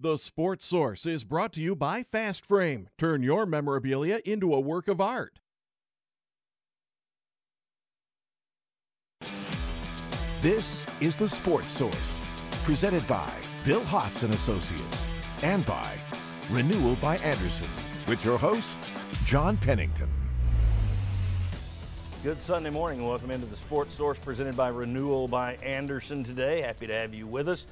The Sports Source is brought to you by Fast Frame. Turn your memorabilia into a work of art. This is The Sports Source, presented by Bill Hotz and Associates, and by Renewal by Andersen, with your host, John Pennington. Good Sunday morning. Welcome into The Sports Source, presented by Renewal by Andersen today. Happy to have you with us.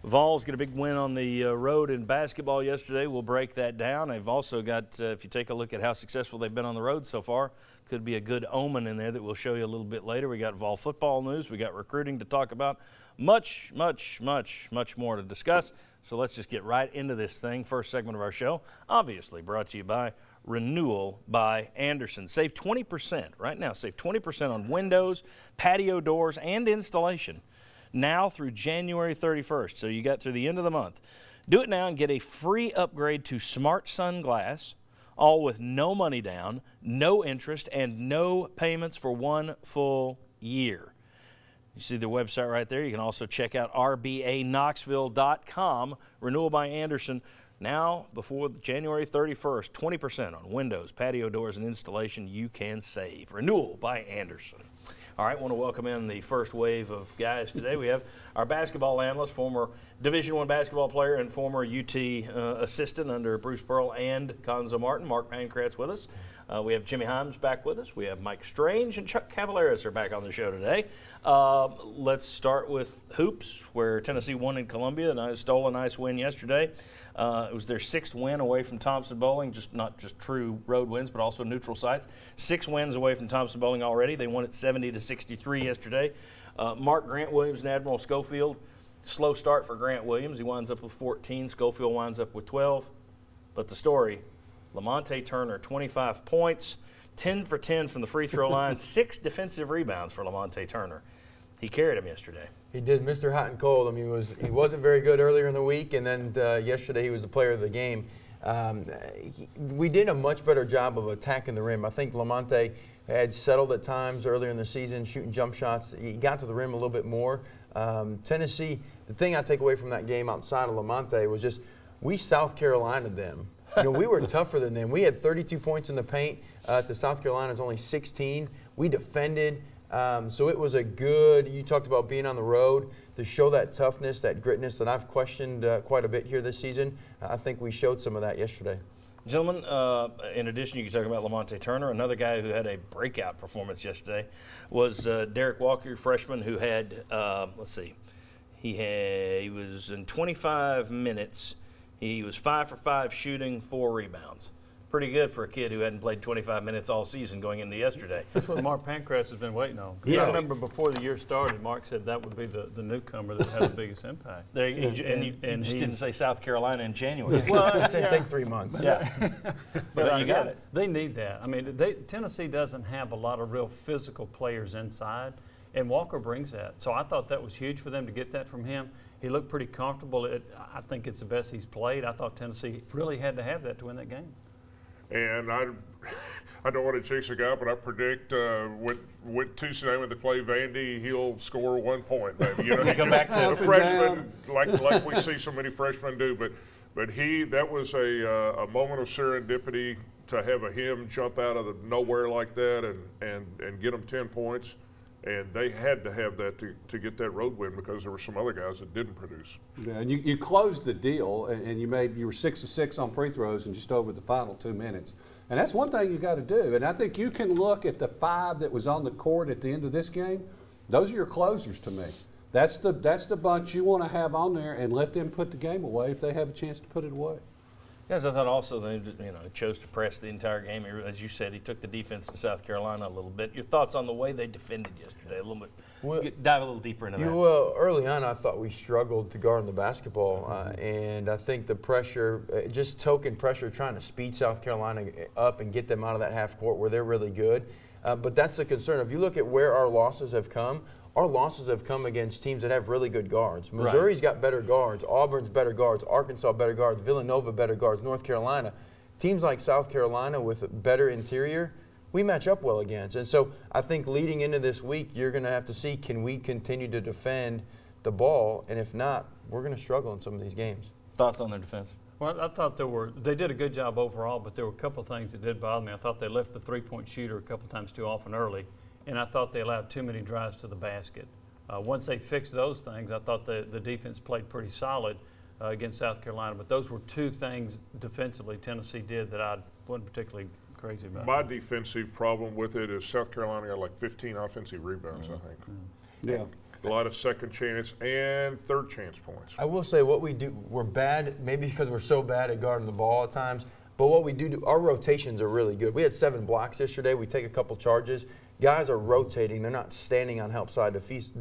Vols get a big win on the road in basketball yesterday. We'll break that down. They've also got, if you take a look at how successful they've been on the road so far, could be a good omen in there that we'll show you a little bit later. We got Vol football news. We got recruiting to talk about. Much more to discuss. So let's just get right into this thing. First segment of our show, obviously brought to you by Renewal by Andersen. Save 20% right now. Save 20% on windows, patio doors, and installation now through January 31st. So you got through the end of the month. Do it now and get a free upgrade to Smart Sun Glass, all with no money down, no interest, and no payments for 1 full year. You see the website right there. You can also check out rbaknoxville.com. Renewal by Andersen. Now, before January 31st, 20% on windows, patio doors, and installation you can save. Renewal by Andersen. All right, I want to welcome in the first wave of guys today. We have our basketball analyst, former Division I basketball player and former UT assistant under Bruce Pearl and Conzo Martin, Mark Pankratz, with us. We have Jimmy Himes back with us. We have Mike Strange and Chuck Cavaleras are back on the show today. Let's start with hoops, where Tennessee won in Columbia and stole a nice win yesterday. It was their 6th win away from Thompson Bowling, not just true road wins, but also neutral sites. 6 wins away from Thompson Bowling already. They won at 70-63 yesterday. Mark Grant Williams and Admiral Schofield, slow start for Grant Williams. He winds up with 14. Schofield winds up with 12. But the story, Lamonte Turner, 25 points, 10 for 10 from the free throw line, 6 defensive rebounds for Lamonte Turner. He carried him yesterday. He did, Mr. Hot and Cold. I mean, he wasn't very good earlier in the week, and then yesterday he was the player of the game. We did a much better job of attacking the rim. I think Lamonte had settled at times earlier in the season, shooting jump shots. He got to the rim a little bit more. Tennessee, the thing I take away from that game outside of Lamonte was just we South Carolina'd them. You know, we were tougher than them. We had 32 points in the paint to South Carolina's only 16. We defended. So it was a good, you talked about being on the road, to show that toughness, that gritness that I've questioned quite a bit here this season. I think we showed some of that yesterday. Gentlemen, in addition, you can talk about Lamonte Turner. Another guy who had a breakout performance yesterday was Derek Walker, freshman, who had, he was in 25 minutes. He was 5 for 5 shooting, 4 rebounds. Pretty good for a kid who hadn't played 25 minutes all season going into yesterday. That's what Mark Pankratz has been waiting on. Yeah. I remember before the year started, Mark said that would be the newcomer that had the biggest impact. There, and you just didn't say South Carolina in January. Well, it said take 3 months. Yeah. But you got it. They need that. I mean, Tennessee doesn't have a lot of real physical players inside, and Walker brings that. So I thought that was huge for them to get that from him. He looked pretty comfortable. I think it's the best he's played. I thought Tennessee really had to have that to win that game. And I don't want to chase a guy, but I predict with Tuesday night when they play Vandy, he'll score 1 point. Maybe. You know, he come back to a freshman, like we see so many freshmen do. But that was a moment of serendipity to have him jump out of nowhere like that and get him 10 points. And they had to have that to get that road win because there were some other guys that didn't produce. Yeah, and you closed the deal, and you were 6 of 6 on free throws and just over the final 2 minutes. And that's one thing you got to do. And I think you can look at the 5 that was on the court at the end of this game. Those are your closers to me. That's the bunch you want to have on there and let them put the game away if they have a chance to put it away. Yes, I thought also they chose to press the entire game. As you said, he took the defense to South Carolina a little bit. Your thoughts on the way they defended yesterday a little bit? Dive a little deeper into that. Well, early on I thought we struggled to guard the basketball, and I think the pressure, just token pressure, trying to speed South Carolina up and get them out of that half court where they're really good. But that's the concern. If you look at where our losses have come against teams that have really good guards. Missouri's got better guards. Auburn's better guards. Arkansas better guards. Villanova better guards. North Carolina. Teams like South Carolina with a better interior, we match up well against. And so I think leading into this week, you're going to have to see, can we continue to defend the ball? And if not, we're going to struggle in some of these games. Thoughts on their defense? Well, I thought they did a good job overall, but there were a couple of things that did bother me. I thought they left the three-point shooter a couple times too often early, and I thought they allowed too many drives to the basket. Once they fixed those things, I thought the defense played pretty solid against South Carolina. But those were two things defensively Tennessee did that I wasn't particularly crazy about. My defensive problem with it is South Carolina got like 15 offensive rebounds, I think. Yeah. A lot of second chance and third chance points. I will say what we do, we're bad, maybe because we're so bad at guarding the ball at times, but what we do, our rotations are really good. We had 7 blocks yesterday. We take a couple charges. Guys are rotating. They're not standing on help side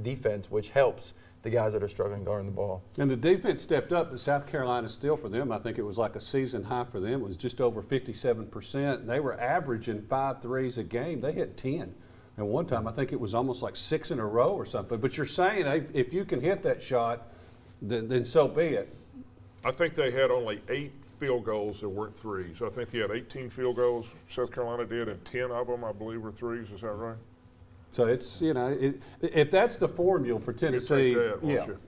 defense, which helps the guys that are struggling guarding the ball. And the defense stepped up, but South Carolina still for them, I think it was like a season high for them. It was just over 57%. They were averaging 5 threes a game. They hit 10. And one time, I think it was almost like 6 in a row or something. But you're saying if you can hit that shot, then so be it. I think they had only 8 field goals that weren't threes. I think they had 18 field goals, South Carolina did, and 10 of them, I believe, were threes. Is that right? So it's, if that's the formula for Tennessee,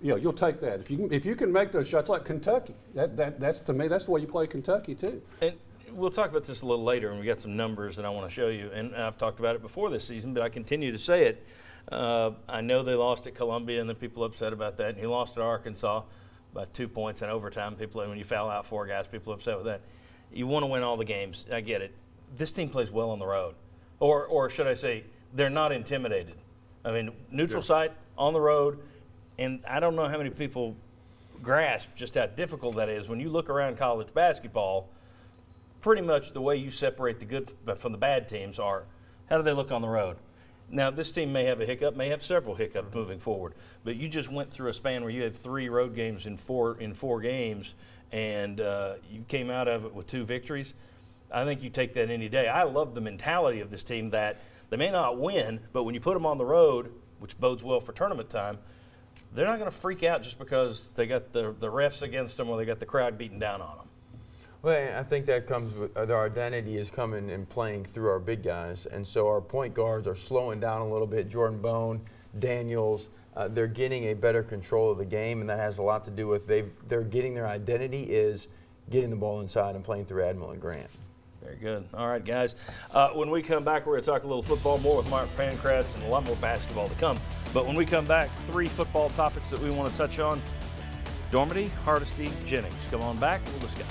you'll take that. If you can make those shots like Kentucky, that's to me, that's the way you play Kentucky too. And we'll talk about this a little later, and we got some numbers that I want to show you. And I've talked about it before this season, but I continue to say it. I know they lost at Columbia, and the people are upset about that. And he lost at Arkansas by 2 points in overtime. People, when you foul out 4 guys, people are upset with that. You want to win all the games. I get it. This team plays well on the road, or should I say, they're not intimidated. I mean, neutral site on the road, and I don't know how many people grasp just how difficult that is. When you look around college basketball, pretty much the way you separate the good from the bad teams are how do they look on the road. Now, this team may have a hiccup, may have several hiccups moving forward, but you just went through a span where you had 3 road games in four games, and you came out of it with 2 victories. I think you take that any day. I love the mentality of this team that they may not win, but when you put them on the road, which bodes well for tournament time, they're not going to freak out just because they got the refs against them or they got the crowd beating down on them. Well, I think that comes with our identity is coming and playing through our big guys. And so our point guards are slowing down a little bit. Jordan Bone, Daniels, they're getting a better control of the game, and that has a lot to do with they're getting their identity is getting the ball inside and playing through Admiral and Grant. Very good. All right, guys. When we come back, we're going to talk a little football more with Mark Pancratz and a lot more basketball to come. But when we come back, 3 football topics that we want to touch on. Dormady, Hardesty, Jennings. Come on back. We'll discuss.